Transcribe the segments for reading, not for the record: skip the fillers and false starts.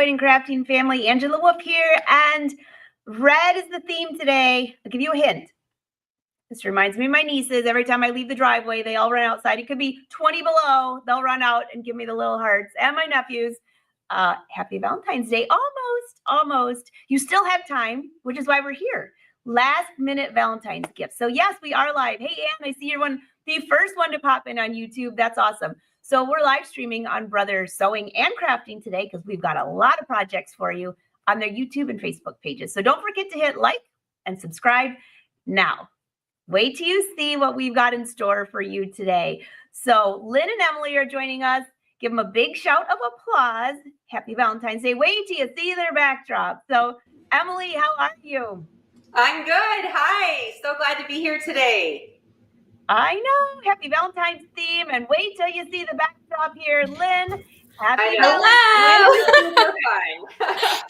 Sewing and Crafting family. Angela Wolf here, and red is the theme today. I'll give you a hint. This reminds me of my nieces. Every time I leave the driveway, they all run outside. It could be 20 below. They'll run out and give me the little hearts. And my nephews. Happy Valentine's Day. Almost. You still have time, which is why we're here. Last minute Valentine's gift. So yes, we are live. Hey, Ann, I see you're the first one to pop in on YouTube. That's awesome. So we're live streaming on Brother Sewing and Crafting today because we've got a lot of projects for you on their YouTube and Facebook pages. So don't forget to hit like and subscribe now. Wait till you see what we've got in store for you today. So Lynn and Emily are joining us. Give them a big shout of applause. Happy Valentine's Day. Wait till you see their backdrop. So Emily, how are you? I'm good. Hi. So glad to be here today. I know. Happy Valentine's theme. And wait till you see the backdrop here. Lynn, happy Hello.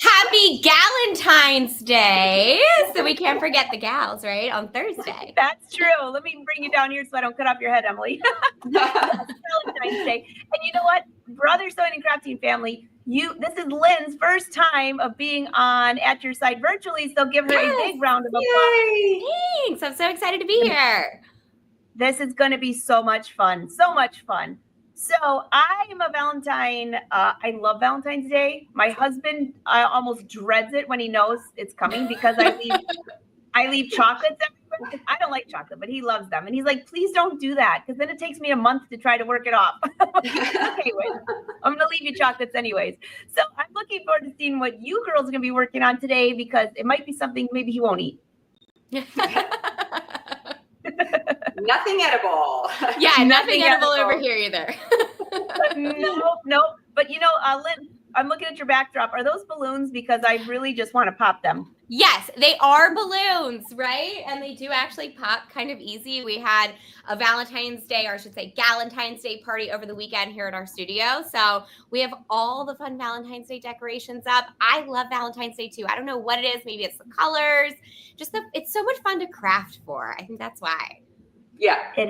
Happy Galentine's Day. So we can't forget the gals, right? On Thursday. That's true. Let me bring you down here so I don't cut off your head, Emily. Valentine's Day. And you know what? Brother Sewing and Crafting family, this is Lynn's first time of being on At Your Side virtually. So give her a big round of applause. Yay. Thanks. I'm so excited to be here. This is going to be so much fun. So much fun. So I am a Valentine. I love Valentine's Day. My husband almost dreads it when he knows it's coming because I leave chocolates everywhere. I don't like chocolate, but he loves them. And he's like, please don't do that because then it takes me a month to try to work it off. Okay, wait. I'm going to leave you chocolates anyways. So I'm looking forward to seeing what you girls are going to be working on today because it might be something maybe he won't eat. Nothing edible. Yeah, nothing edible over here either. Nope. But you know, Lynn, I'm looking at your backdrop. Are those balloons? Because I really just want to pop them. Yes, they are balloons, right? And they do actually pop kind of easy. We had a Valentine's Day, or I should say Galentine's Day party over the weekend here at our studio. So we have all the fun Valentine's Day decorations up. I love Valentine's Day too. I don't know what it is. Maybe it's the colors. It's so much fun to craft for. I think that's why. Yeah, it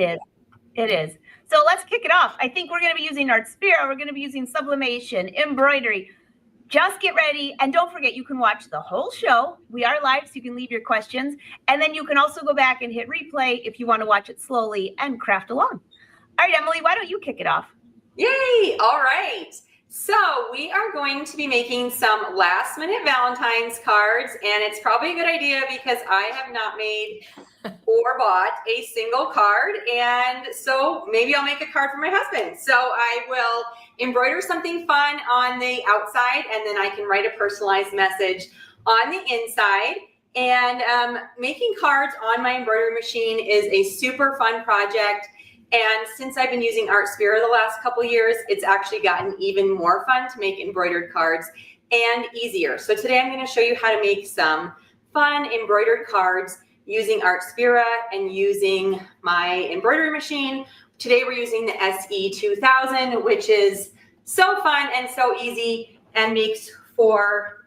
is. So let's kick it off. I think we're going to be using Artspira. We're going to be using Sublimation, Embroidery. Just get ready. And don't forget, you can watch the whole show. We are live, so you can leave your questions. And then you can also go back and hit replay if you want to watch it slowly and craft along. All right, Emily, why don't you kick it off? Yay. All right. So we are going to be making some last minute Valentine's cards, and it's probably a good idea because I have not made or bought a single card. And so maybe I'll make a card for my husband. So I will embroider something fun on the outside, and then I can write a personalized message on the inside. And making cards on my embroidery machine is a super fun project. And since I've been using Artspira the last couple years, it's actually gotten even more fun to make embroidered cards and easier. So today I'm going to show you how to make some fun embroidered cards using Artspira and using my embroidery machine. Today we're using the SE2000, which is so fun and so easy and makes for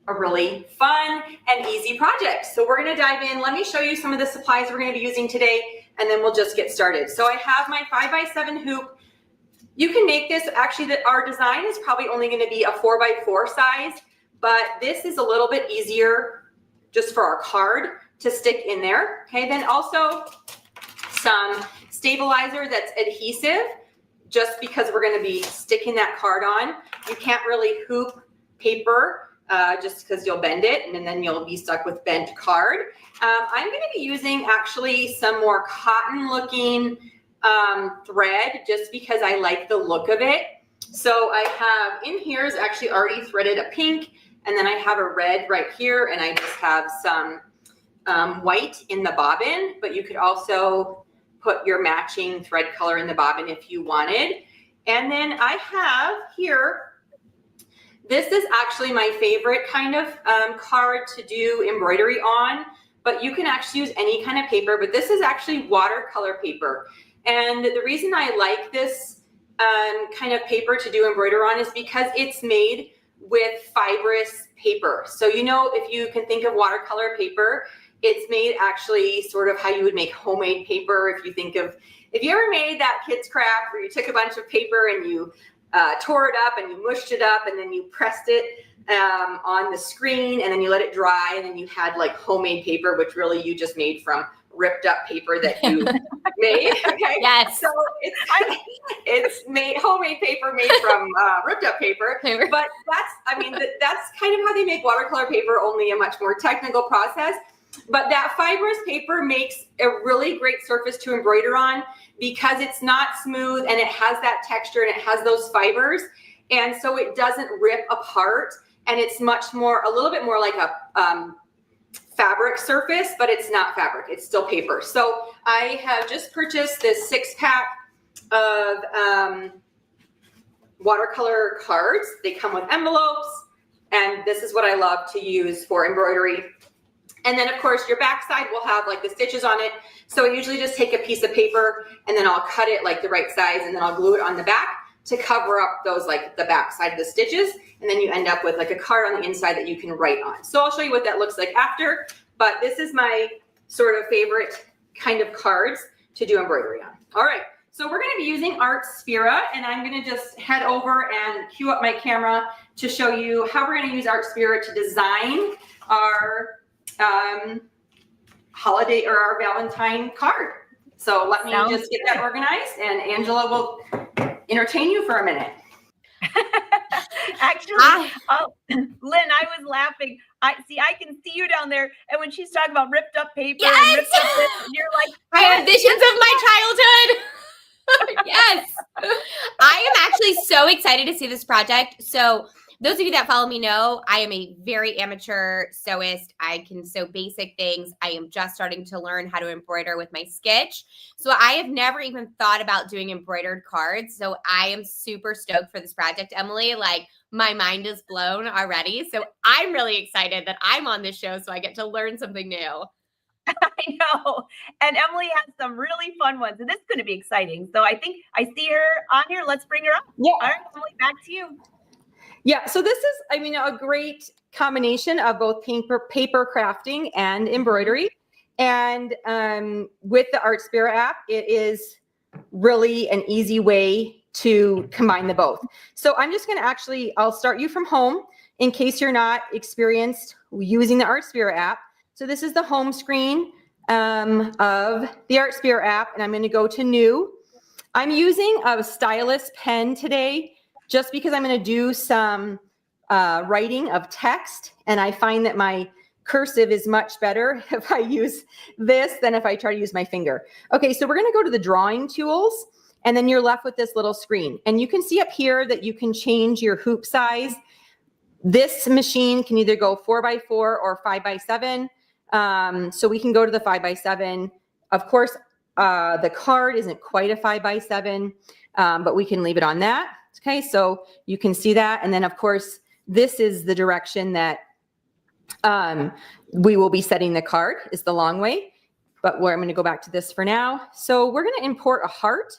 a really fun and easy project. So we're going to dive in. Let me show you some of the supplies we're going to be using today, and then we'll just get started. So I have my 5x7 hoop. You can make this, actually our design is probably only going to be a 4x4 size, but this is a little bit easier just for our card to stick in there. Okay, then also some stabilizer that's adhesive, just because we're going to be sticking that card on. You can't really hoop paper just because you'll bend it and then you'll be stuck with bent card. I'm going to be using actually some more cotton looking thread just because I like the look of it. So I have in here is actually already threaded a pink, and then I have a red right here, and I just have some white in the bobbin, but you could also put your matching thread color in the bobbin if you wanted. And then I have here, this is actually my favorite kind of card to do embroidery on, but you can actually use any kind of paper, but this is actually watercolor paper. And the reason I like this kind of paper to do embroider on is because it's made with fibrous paper. So, you know, if you can think of watercolor paper, it's made actually sort of how you would make homemade paper. If you think of, if you ever made that kids craft where you took a bunch of paper and you tore it up and you mushed it up and then you pressed it on the screen and then you let it dry and then you had like homemade paper, which really you just made from ripped up paper that you made. Okay. Yes. So it's homemade paper made from ripped up paper. But that's kind of how they make watercolor paper, only a much more technical process. But that fibrous paper makes a really great surface to embroider on because it's not smooth and it has that texture and it has those fibers. And so it doesn't rip apart and it's a little bit more like a fabric surface, but it's not fabric, it's still paper. So I have just purchased this 6-pack of watercolor cards. They come with envelopes and this is what I love to use for embroidery. And then of course your backside will have like the stitches on it. So I usually just take a piece of paper and then I'll cut it like the right size and then I'll glue it on the back to cover up those like the back side of the stitches. And then you end up with like a card on the inside that you can write on. So I'll show you what that looks like after, but this is my sort of favorite kind of cards to do embroidery on. All right, so we're gonna be using Artspira and I'm gonna just head over and cue up my camera to show you how we're gonna use Artspira to design our holiday or our Valentine card. So let me just get that organized and Angela will entertain you for a minute. Actually, Lynn, I was laughing. I can see you down there, and when she's talking about ripped up paper and ripped up this, and you're like, I have visions of my childhood. Yes. I am actually so excited to see this project. So those of you that follow me know I am a very amateur sewist. I can sew basic things. I am just starting to learn how to embroider with my sketch. So I have never even thought about doing embroidered cards. So I am super stoked for this project, Emily. Like my mind is blown already. So I'm really excited that I'm on this show so I get to learn something new. I know. And Emily has some really fun ones, and this is going to be exciting. So I think I see her on here. Let's bring her up. Yeah. All right, Emily, back to you. Yeah, so this is, a great combination of both paper crafting and embroidery. And with the Artspira app, it is really an easy way to combine the both. So I'm just going to I'll start you from home in case you're not experienced using the Artspira app. So this is the home screen of the Artspira app, and I'm going to go to new. I'm using a stylus pen today, just because I'm going to do some writing of text. And I find that my cursive is much better if I use this than if I try to use my finger. Okay, so we're going to go to the drawing tools and then you're left with this little screen. And you can see up here that you can change your hoop size. This machine can either go 4x4 or 5x7. So we can go to the 5x7. Of course, the card isn't quite a 5x7, but we can leave it on that. Okay, so you can see that. And then of course, this is the direction that we will be setting the card is the long way, but I'm going to go back to this for now. So we're going to import a heart,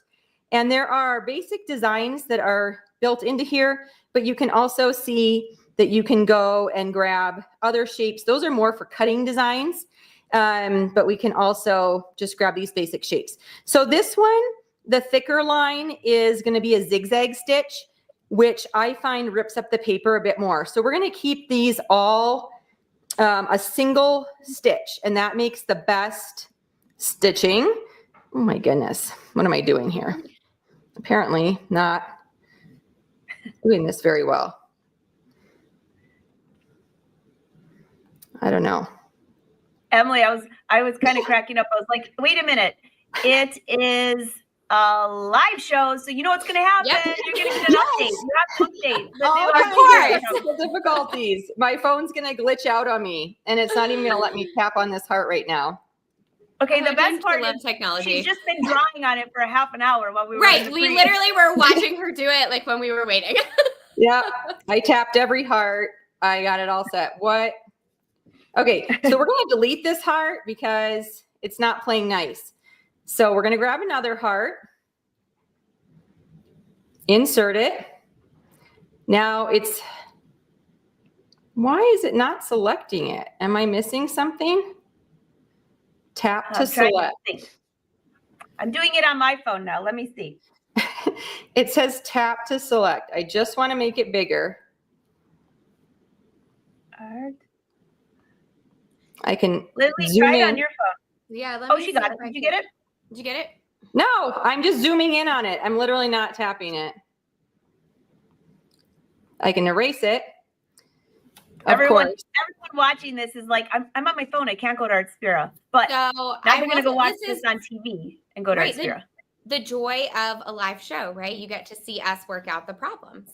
and there are basic designs that are built into here, but you can also see that you can go and grab other shapes. Those are more for cutting designs, but we can also just grab these basic shapes. So this one, the thicker line is going to be a zigzag stitch, which I find rips up the paper a bit more. So we're going to keep these all a single stitch, and that makes the best stitching. Oh my goodness, what am I doing here? Apparently not doing this very well. I don't know. Emily, I was kind of cracking up. I was like, wait a minute. It is a live show, so you know what's going to happen. Yep. You're going to get an update. You have updates. Of course. Difficulties. My phone's going to glitch out on me, and it's not even going to let me tap on this heart right now. Okay, the best part is technology. She's just been drawing on it for a half an hour while we were right. We literally were watching her do it like when we were waiting. Yeah, I tapped every heart. I got it all set. What? Okay, so we're going to delete this heart because it's not playing nice. So we're going to grab another heart, insert it. Now why is it not selecting it? Am I missing something? Tap to select. I'm doing it on my phone now. Let me see. It says tap to select. I just want to make it bigger. Art. I can Lily, zoom try it in. on your phone. Yeah. Oh, she got it. Did you get it? Did you get it? No, I'm just zooming in on it. I'm literally not tapping it. I can erase it. Everyone watching this is like, I'm on my phone. I can't go to Artspira. But So now they're going to go watch this on TV and go to right, Artspira. The joy of a live show, right? You get to see us work out the problems.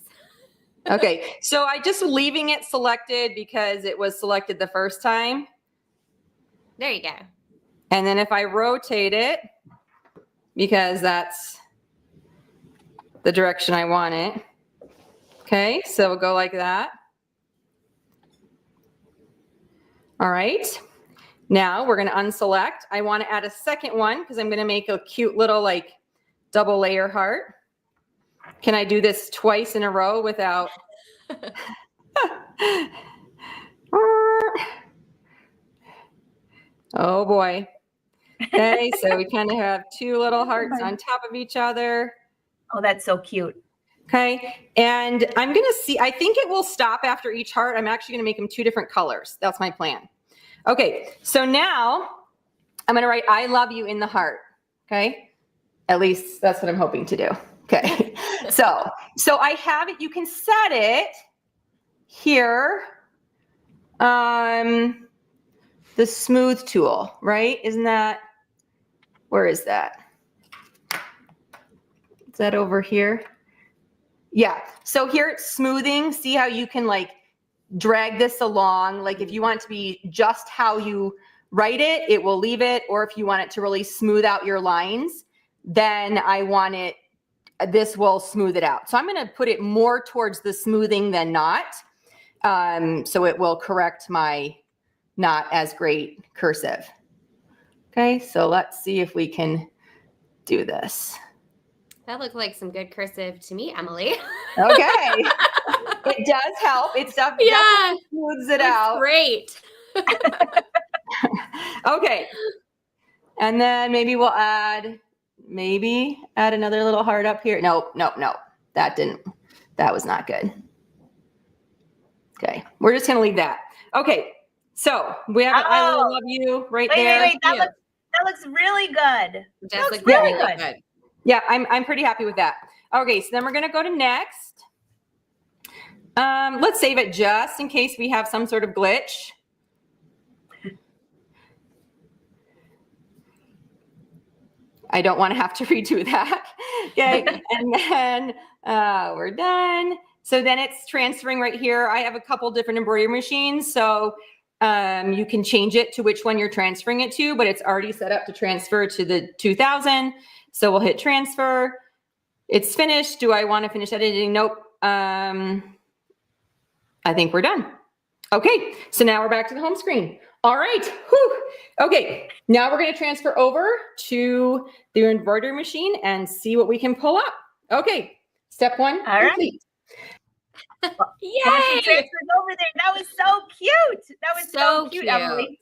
Okay, so I just leaving it selected because it was selected the first time. There you go. And then if I rotate it, because that's the direction I want it. Okay, so we'll go like that. All right, now we're gonna unselect. I wanna add a second one because I'm gonna make a cute little like double layer heart. Can I do this twice in a row without? Oh boy. Okay, so we kind of have two little hearts on top of each other. Oh, that's so cute. Okay, and I'm gonna see, I think it will stop after each heart. I'm actually gonna make them two different colors. That's my plan. Okay, so now I'm gonna write I love you in the heart, okay? At least that's what I'm hoping to do. Okay, so I have it, you can set it here, the smooth tool, right? Isn't that, where is that? Is that over here? Yeah, so here it's smoothing. See how you can like drag this along. Like if you want it to be just how you write it, it will leave it. Or if you want it to really smooth out your lines, then I want it, this will smooth it out. So I'm gonna put it more towards the smoothing than not. So it will correct my not as great cursive. Okay, so let's see if we can do this. That looked like some good cursive to me, Emily. Okay. It does help. It's definitely smooths it out. Great. Okay. And then maybe we'll add another little heart up here. No. That was not good. Okay. We're just going to leave that. Okay. So we have an I love you right there. Wait. That looks really good. That looks really good. Yeah, I'm pretty happy with that. Okay, so then we're gonna go to next. Let's save it just in case we have some sort of glitch. I don't want to have to redo that. Okay, and then we're done. So then it's transferring right here. I have a couple different embroidery machines, so you can change it to which one you're transferring it to, but it's already set up to transfer to the 2000. So we'll hit transfer. It's finished. Do I want to finish editing? Nope. I think we're done. Okay, so now we're back to the home screen. All right. Whew. Okay, now we're going to transfer over to the embroidery machine and see what we can pull up. Okay, step one. All complete. Yay! She transfers over there. That was so cute. That was so cute, Emily.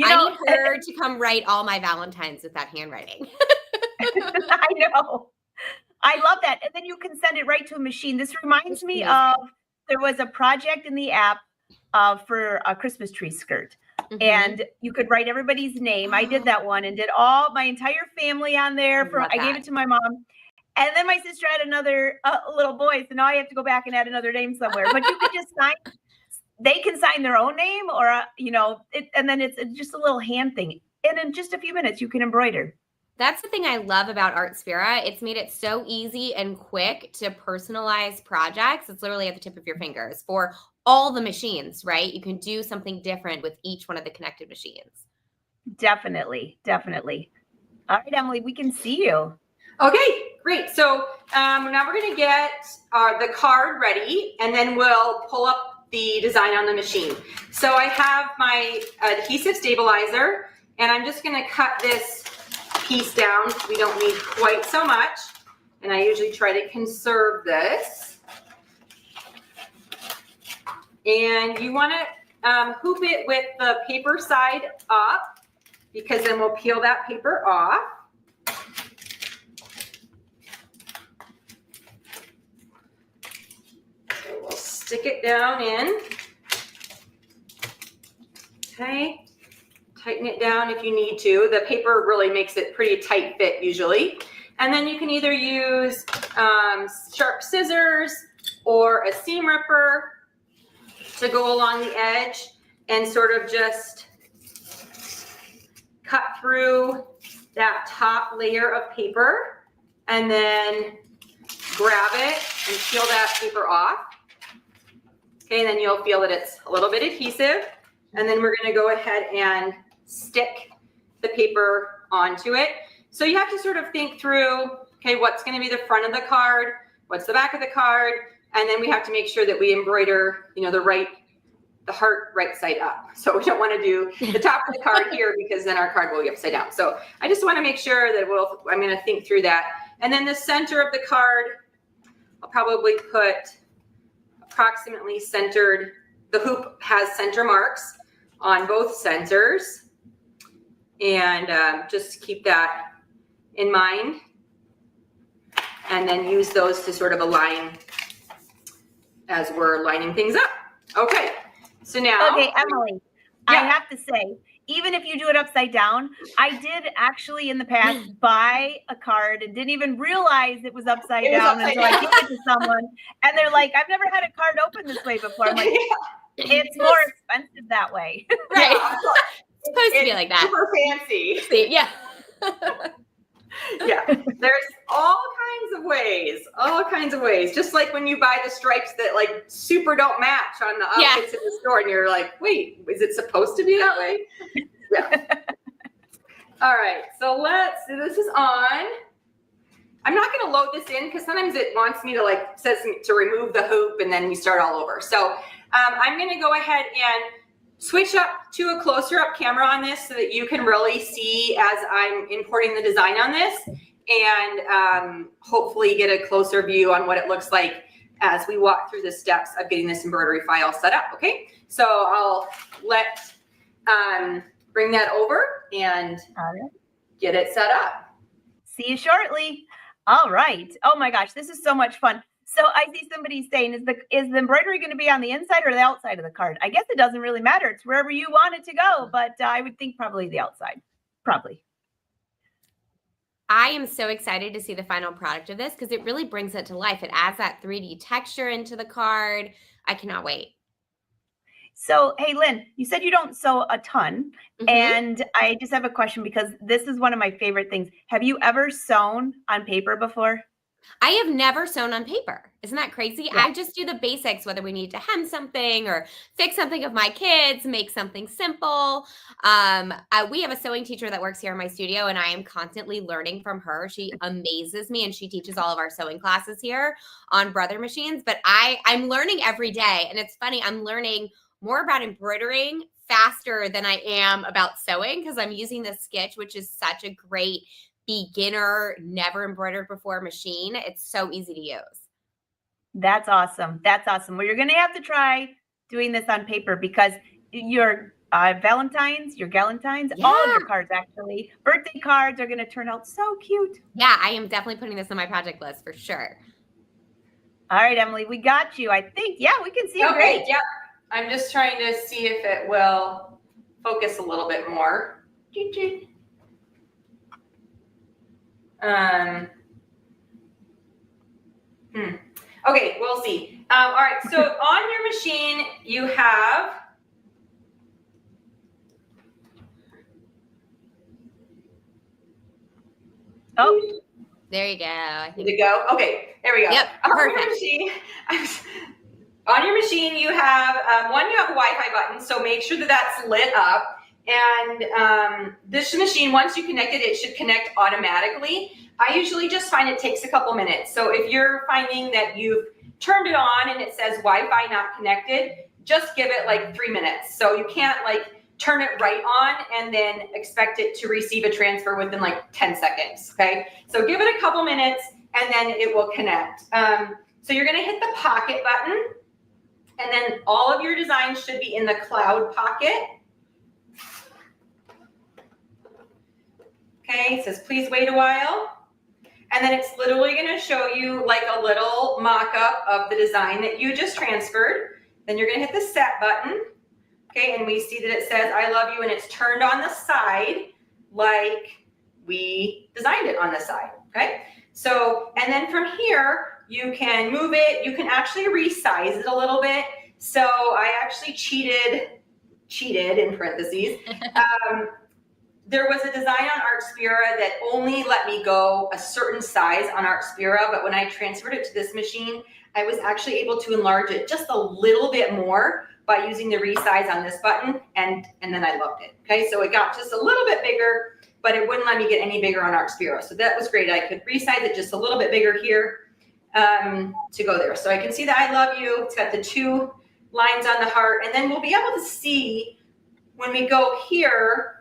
I need her to come write all my Valentines with that handwriting. I know. I love that. And then you can send it right to a machine. This reminds me of, there was a project in the app for a Christmas tree skirt. Mm-hmm. And you could write everybody's name. I did that one and did all my entire family on there. I gave it to my mom. And then my sister had another little boy. So now I have to go back and add another name somewhere. But you could just sign. They can sign their own name or, and then it's just a little hand thing. And in just a few minutes, you can embroider. That's the thing I love about Artspira. It's made it so easy and quick to personalize projects. It's literally at the tip of your fingers for all the machines, right? You can do something different with each one of the connected machines. Definitely. All right, Emily, we can see you. Okay, great. So now we're going to get the card ready, and then we'll pull up the design on the machine. So I have my adhesive stabilizer, and I'm just going to cut this piece down. We don't need quite so much, and I usually try to conserve this. And you want to hoop it with the paper side up, because then we'll peel that paper off. stick it down in. Okay, tighten it down if you need to. The paper really makes it pretty tight fit usually. And then you can either use sharp scissors or a seam ripper to go along the edge and sort of just cut through that top layer of paper and then grab it and peel that paper off. Okay, and then you'll feel that it's a little bit adhesive. And then we're gonna go ahead and stick the paper onto it. So you have to sort of think through, okay, what's gonna be the front of the card, what's the back of the card, and then we have to make sure that we embroider, you know, the heart right side up. So we don't want to do the top of the card here because then our card will be upside down. So I just want to make sure that I'm going to think through that. And then the center of the card, I'll probably put approximately centered. The hoop has center marks on both centers. And just keep that in mind. And then use those to sort of align as we're lining things up. Okay. So now. Okay, Emily, I have to say, even if you do it upside down, I did actually in the past buy a card and didn't even realize it was upside down until I gave it to someone. And they're like, I've never had a card open this way before. I'm like, it's more expensive that way. Right. It's supposed to be like that. Super fancy. See, yeah. Yeah, there's all kinds of ways. Just like when you buy the stripes that like super don't match on the outfits in the store and you're like, wait, is it supposed to be that way? Yeah. All right, so this is on. I'm not gonna load this in because sometimes it wants me to says to remove the hoop and then we start all over. So I'm gonna go ahead and switch up to a closer up camera on this so that you can really see as I'm importing the design on this and hopefully get a closer view on what it looks like as we walk through the steps of getting this embroidery file set up, okay? So I'll bring that over and get it set up. See you shortly. All right. Oh my gosh, this is so much fun. So I see somebody saying, is the embroidery going to be on the inside or the outside of the card? I guess it doesn't really matter. It's wherever you want it to go, but I would think probably the outside. Probably. I am so excited to see the final product of this because it really brings it to life. It adds that 3D texture into the card. I cannot wait. So, hey, Lynn, you said you don't sew a ton. And I just have a question because this is one of my favorite things. Have you ever sewn on paper before? I have never sewn on paper. Isn't that crazy? Yeah. I just do the basics, whether we need to hem something or fix something of my kids, make something simple. We have a sewing teacher that works here in my studio, and I am constantly learning from her. She amazes me, and she teaches all of our sewing classes here on brother machines. But I'm learning every day, and it's funny. I'm learning more about embroidering faster than I am about sewing because I'm using this Sketch, which is such a great beginner, never embroidered before machine. It's so easy to use. That's awesome. That's awesome. Well, you're going to have to try doing this on paper because your Valentines, your Galentines, all of your cards actually, birthday cards are going to turn out so cute. Yeah, I am definitely putting this on my project list for sure. All right, Emily, we got you. I think, we can see it great. Yeah. I'm just trying to see if it will focus a little bit more. Okay, we'll see. All right, so on your machine, you have there you go. I think did it go? Okay, there we go. Yep, perfect. On your machine, you have you have a Wi-Fi button, so make sure that that's lit up. And this machine, once you connect it, it should connect automatically. I usually just find it takes a couple minutes. So if you're finding that you've turned it on and it says Wi-Fi not connected, just give it like 3 minutes. So you can't turn it right on and then expect it to receive a transfer within 10 seconds, okay? So give it a couple minutes and then it will connect. So you're gonna hit the pocket button and then all of your designs should be in the cloud pocket. Okay, it says please wait a while. And then it's literally going to show you like a little mock-up of the design that you just transferred. Then you're going to hit the set button. Okay, and we see that it says, I love you, and it's turned on the side like we designed it on the side, okay? So, and then from here, you can move it. You can actually resize it a little bit. So I actually cheated in parentheses. There was a design on Artspira that only let me go a certain size on Artspira, but when I transferred it to this machine, I was actually able to enlarge it just a little bit more by using the resize on this button, and then I loved it. Okay, so it got just a little bit bigger, but it wouldn't let me get any bigger on Artspira. So that was great. I could resize it just a little bit bigger here to go there. So I can see that I love you. It's got the 2 lines on the heart, and then we'll be able to see when we go here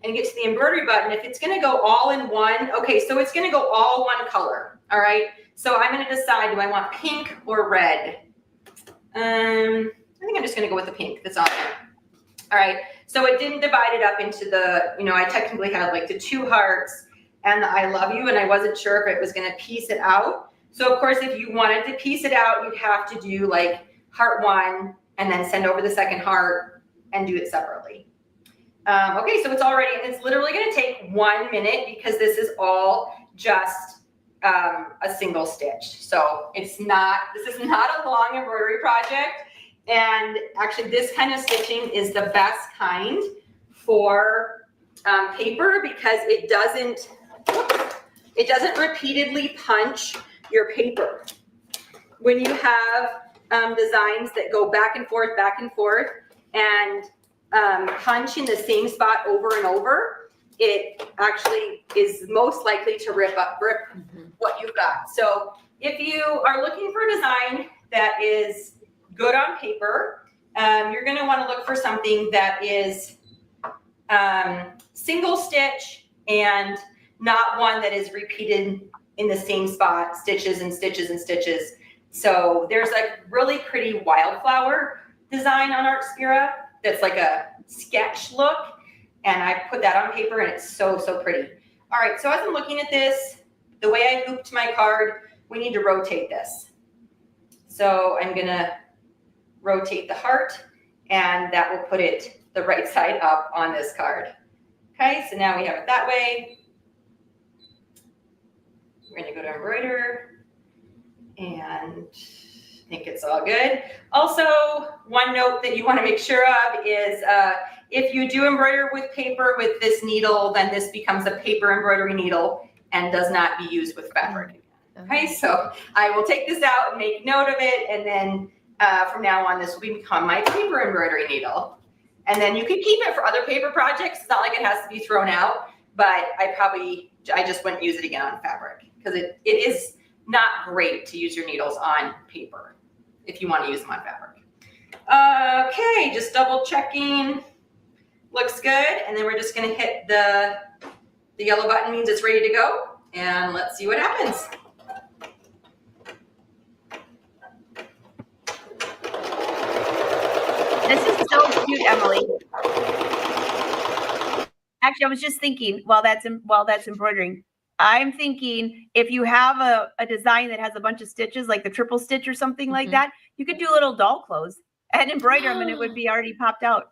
and get to the embroidery button, if it's gonna go all in one. Okay, so it's gonna go all one color, all right? So I'm gonna decide, do I want pink or red? I think I'm just gonna go with the pink that's on there. All right, so it didn't divide it up into the, I technically had like the 2 hearts and the I love you, and I wasn't sure if it was gonna piece it out. So of course, if you wanted to piece it out, you'd have to do like heart 1 and then send over the second heart and do it separately. Okay, so it's literally gonna take 1 minute because this is all just a single stitch. So this is not a long embroidery project. And actually this kind of stitching is the best kind for paper because it doesn't repeatedly punch your paper. When you have designs that go back and forth and punch in the same spot over and over, it actually is most likely to rip what you've got. So if you are looking for a design that is good on paper, you're going to want to look for something that is single stitch and not one that is repeated in the same spot, stitches and stitches and stitches. So there's a really pretty wildflower design on Artspira that's like a sketch look, and I put that on paper and it's so pretty. All right, so as I'm looking at this, the way I hooped my card, we need to rotate this. So I'm gonna rotate the heart, and that will put it the right side up on this card. Okay, so now we have it that way. We're gonna go to embroider, and I think it's all good. Also, one note that you want to make sure of is if you do embroider with paper with this needle, then this becomes a paper embroidery needle and does not be used with fabric. Okay, so I will take this out and make note of it, and then from now on, this will become my paper embroidery needle. And then you can keep it for other paper projects. It's not like it has to be thrown out, but I just wouldn't use it again on fabric because it is not great to use your needles on paper if you want to use them on fabric. Okay, just double checking. Looks good. And then we're just going to hit the yellow button, means it's ready to go. And let's see what happens. This is so cute, Emily. Actually, I was just thinking while that's embroidering, I'm thinking if you have a design that has a bunch of stitches, like the triple stitch or something like that, you could do little doll clothes and embroider them, and it would be already popped out.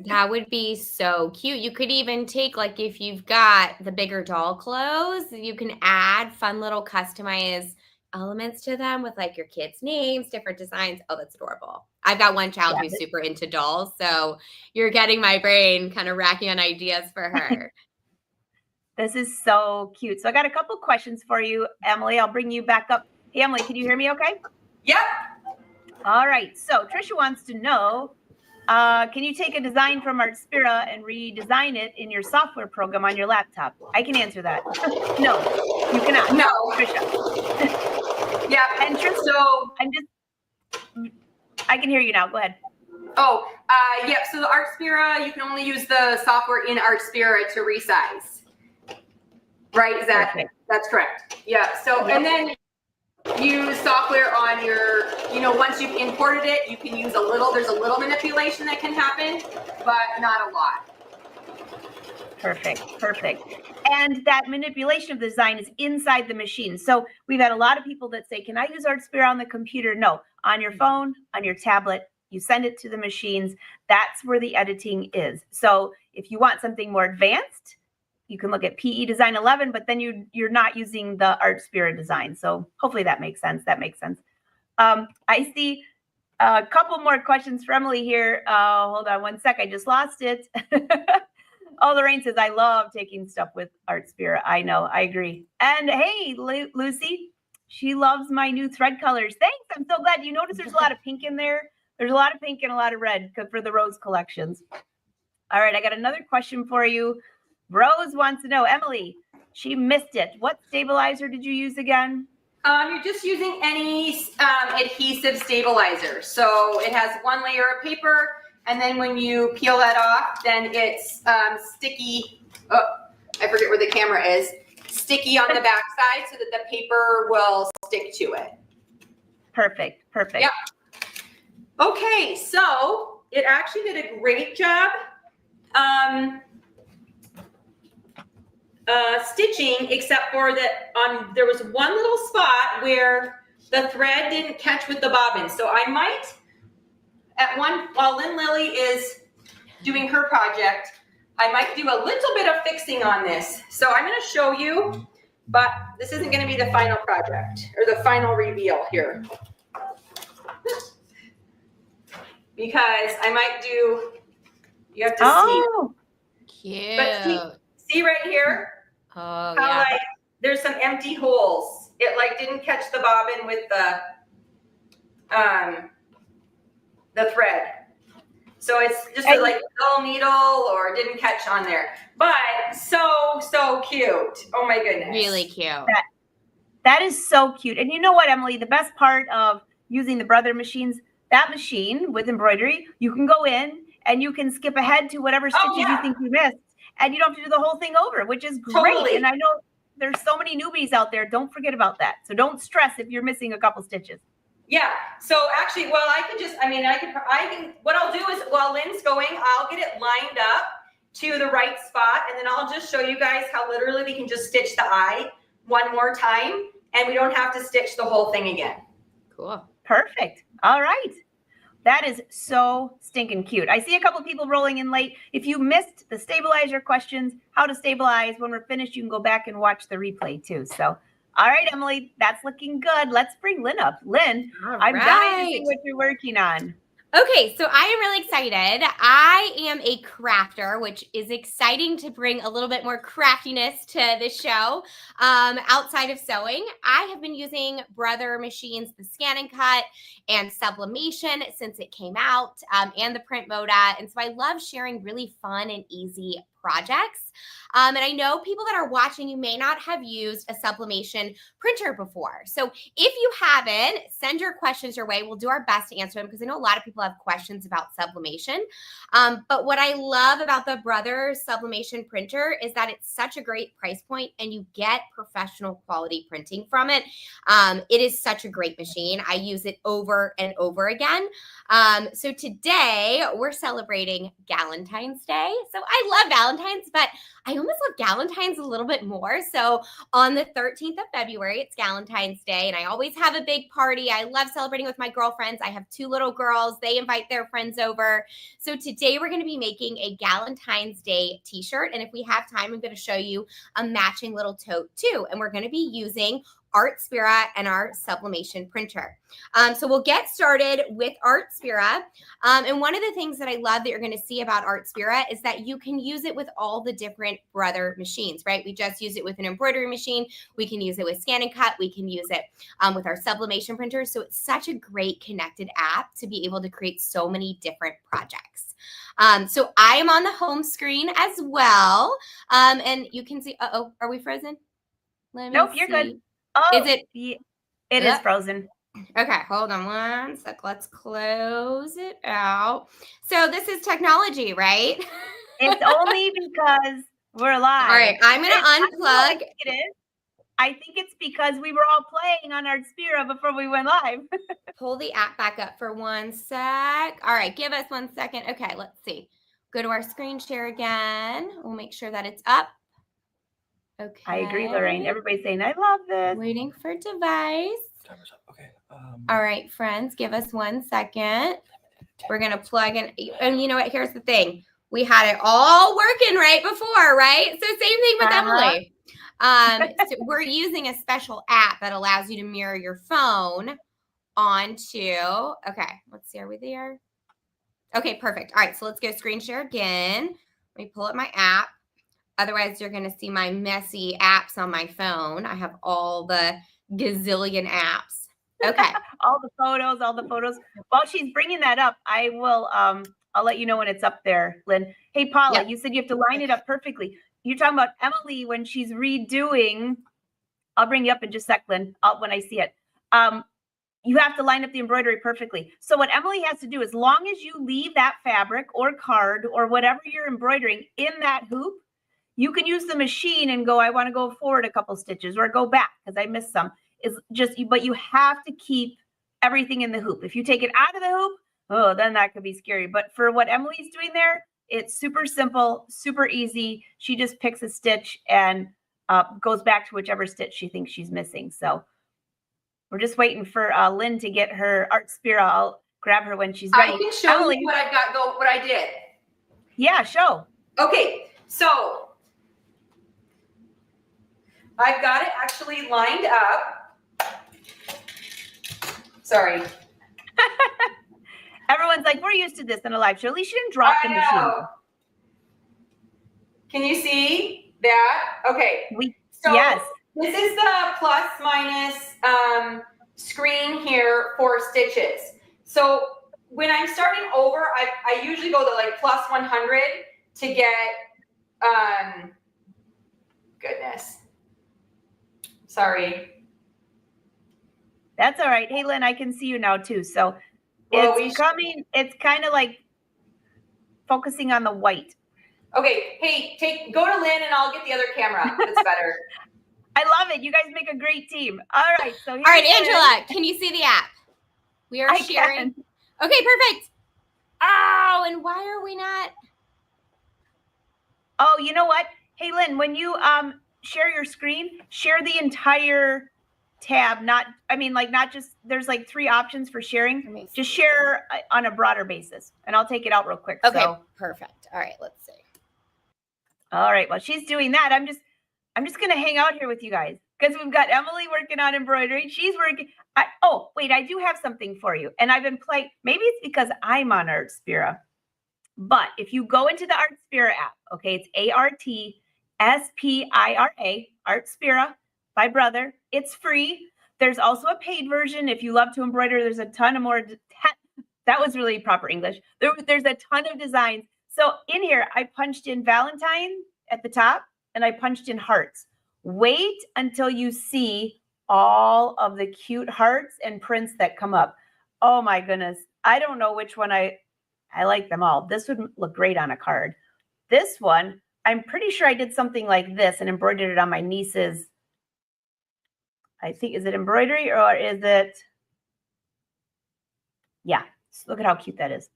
That would be so cute. You could even take, like, if you've got the bigger doll clothes, you can add fun little customized elements to them with like your kids' names, different designs. Oh, that's adorable. I've got one child who's super into dolls, so you're getting my brain kind of racking on ideas for her. This is so cute. So I got a couple questions for you, Emily. I'll bring you back up. Hey, Emily, can you hear me okay? Yep. All right. So Trisha wants to know, can you take a design from Artspira and redesign it in your software program on your laptop? I can answer that. No, you cannot. No. Trisha. Yeah. And Trisha, so I can hear you now. Go ahead. Oh, yep. So the Artspira, you can only use the software in Artspira to resize. Right, exactly. Perfect. That's correct. Yeah. So, and then use software on your, once you've imported it, you can use there's a little manipulation that can happen, but not a lot. Perfect, perfect. And that manipulation of the design is inside the machine. So we've had a lot of people that say, can I use Artspira on the computer? No, on your phone, on your tablet, you send it to the machines. That's where the editing is. So if you want something more advanced, you can look at PE Design 11, but then you're not using the Artspira design. So hopefully that makes sense. That makes sense. I see a couple more questions for Emily here. Hold on one sec. I just lost it. Oh, Lorraine says, I love taking stuff with Artspira. I know, I agree. And hey, Lucy, she loves my new thread colors. Thanks. I'm so glad. You notice there's a lot of pink in there. There's a lot of pink and a lot of red for the rose collections. All right, I got another question for you. Rose wants to know, Emily, she missed it. What stabilizer did you use again? You're just using any adhesive stabilizer. So it has one layer of paper, and then when you peel that off, then it's sticky. Oh, I forget where the camera is. Sticky on the back side so that the paper will stick to it. Perfect, perfect. Yep. Okay, so it actually did a great job stitching, except for that there was one little spot where the thread didn't catch with the bobbin. So I might, while Lilly is doing her project, I might do a little bit of fixing on this. So I'm going to show you, but this isn't going to be the final project or the final reveal here. Because I might do, you have to see. Cute. But see right here? Oh, How yeah. like there's some empty holes. It like didn't catch the bobbin with the thread. So it's just a like dull needle or didn't catch on there. But so cute. Oh my goodness. Really cute. That is so cute. And you know what, Emily, the best part of using the Brother machines, that machine with embroidery, you can go in and you can skip ahead to whatever stitches you think you missed. And you don't have to do the whole thing over, which is great. Totally. And I know there's so many newbies out there. Don't forget about that. So don't stress if you're missing a couple stitches. Yeah. So actually, well, I can, what I'll do is while Lynn's going, I'll get it lined up to the right spot. And then I'll just show you guys how literally we can just stitch the eye one more time and we don't have to stitch the whole thing again. Cool. Perfect. All right. That is so stinking cute. I see a couple people rolling in late. If you missed the stabilizer questions, how to stabilize, when we're finished, you can go back and watch the replay too. So, all right, Emily, that's looking good. Let's bring Lynn up. Lynn, I'm dying to see what you're working on. Okay, so I am really excited. I am a crafter, which is exciting to bring a little bit more craftiness to the show. Outside of sewing, I have been using Brother machines, the Scan and Cut and Sublimation since it came out, and the Print Moda. And so I love sharing really fun and easy projects. And I know people that are watching, you may not have used a Sublimation printer before. So if you haven't, send your questions your way. We'll do our best to answer them because I know a lot of people have questions about sublimation. But what I love about the Brother Sublimation printer is that it's such a great price point and you get professional quality printing from it. It is such a great machine. I use it over and over again. So today we're celebrating Valentine's Day. So I love Valentine's, but I almost love Valentine's a little bit more. So on the 13th of February, it's Valentine's Day, and I always have a big party. I love celebrating with my girlfriends. I have 2 little girls. They invite their friends over. So today we're going to be making a Valentine's Day t-shirt. And if we have time, I'm going to show you a matching little tote too. And we're going to be using Artspira and our Sublimation printer. So we'll get started with Artspira. And one of the things that I love that you're going to see about Artspira is that you can use it with all the different Brother machines, right? We just use it with an embroidery machine. We can use it with Scan and Cut. We can use it with our Sublimation printer. So it's such a great connected app to be able to create so many different projects. So I am on the home screen as well. And you can see, are we frozen? Nope, you're good. Oh, is it? It is frozen. Okay, hold on one sec. Let's close it out. So this is technology, right? It's only because we're live. All right, I'm going to unplug. I think it's because we were all playing on Artspira before we went live. Pull the app back up for one sec. All right, give us 1 second. Okay, let's see. go to our screen share again. We'll make sure that it's up. Okay. I agree, Lorraine. Everybody's saying, I love this. Waiting for device. Timer's up. Okay. All right, friends, give us 1 second. We're going to plug in. And you know what? Here's the thing. We had it all working right before, right? So same thing with Emily. So we're using a special app that allows you to mirror your phone onto, okay, let's see, are we there? Okay, perfect. All right, so let's go screen share again. Let me pull up my app. Otherwise, you're going to see my messy apps on my phone. I have all the gazillion apps. Okay. all the photos. While she's bringing that up, I will, I'll let you know when it's up there, Lynn. Hey, Paula, Yep. you said you have to line it up perfectly. You're talking about Emily when she's redoing, I'll bring you up in just a sec, Lynn, when I see it. You have to line up the embroidery perfectly. So what Emily has to do, as long as you leave that fabric or card or whatever you're embroidering in that hoop, you can use the machine and go, I want to go forward a couple stitches or go back because I missed some. It's just, but you have to keep everything in the hoop. If you take it out of the hoop, oh, then that could be scary. But for what Emily's doing there, it's super simple, super easy. She just picks a stitch and goes back to whichever stitch she thinks she's missing. So we're just waiting for Lynn to get her Artspira. I'll grab her when she's ready. I can show Emily, you what I've got, what I did. Yeah, show. Okay, so I've got it actually lined up. Sorry. Everyone's like, we're used to this in a live show. At least she didn't drop the I machine. know. Can you see that? Okay. So yes. This is the plus minus screen here for stitches. So when I'm starting over, I usually go to like plus 100 to get, goodness. Sorry. That's all right. Hey, Lynn, I can see you now too. So Well, it's coming. It's kind of like focusing on the white. Okay. Hey, go to Lynn and I'll get the other camera. That's better. I love it. You guys make a great team. All right. So all right, Angela, can you see the app? We are sharing. Can. Okay, perfect. Oh, and why are we not? Oh, you know what? Hey, Lynn, when you share your screen, share the entire tab. Not just, there's like 3 options for sharing. Just share on a broader basis, and I'll take it out real quick. Okay, so. perfect. All right, let's see. All right. Well, she's doing that. I'm just going to hang out here with you guys because we've got Emily working on embroidery. She's working. Oh, wait, I do have something for you. And I've been playing. Maybe it's because I'm on Artspira. But if you go into the Artspira app, okay, it's ARTSPIRA, Artspira, by Brother. It's free. There's also a paid version. If you love to embroider, there's a ton of more. That was really proper English. There's a ton of designs. So in here, I punched in Valentine at the top and I punched in hearts. Wait until you see all of the cute hearts and prints that come up. Oh my goodness. I don't know which one I like them all. This would look great on a card. This one, I'm pretty sure I did something like this and embroidered it on my niece's. I think, is it embroidery or is it? Yeah. Look at how cute that is.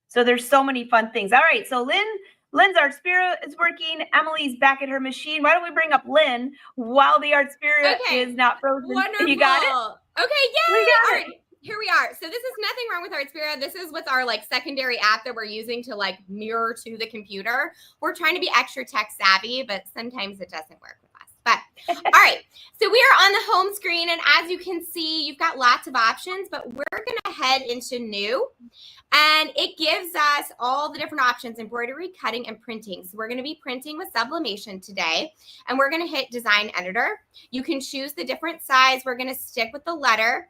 So there's so many fun things. All right. So Lynn's Artspira is working. Emily's back at her machine. Why don't we bring up Lynn while the Artspira is not frozen? Wonderful. You got it? Okay. Yay. We got All it. right. Here we are. So this is nothing wrong with Artspira. This is what's our like secondary app that we're using to like mirror to the computer. We're trying to be extra tech savvy, but sometimes it doesn't work with us. But all right, so we are on the home screen, and as you can see, you've got lots of options, but we're going to head into new, and it gives us all the different options: embroidery, cutting, and printing. So we're going to be printing with Sublimation today, and we're going to hit Design Editor. You can choose the different size. We're going to stick with the letter.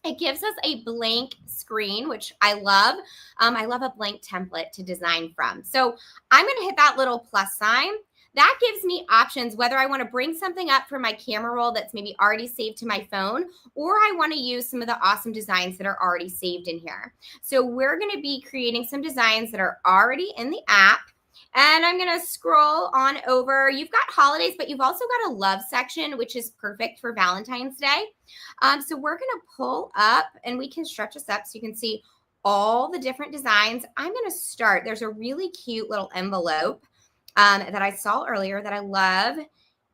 It gives us a blank screen, which I love. I love a blank template to design from. So I'm going to hit that little plus sign. That gives me options whether I want to bring something up for my camera roll that's maybe already saved to my phone, or I want to use some of the awesome designs that are already saved in here. So we're going to be creating some designs that are already in the app. And I'm going to scroll on over. You've got holidays, but you've also got a love section, which is perfect for Valentine's Day. So we're going to pull up, and we can stretch this up so you can see all the different designs. I'm going to start. There's a really cute little envelope that I saw earlier that I love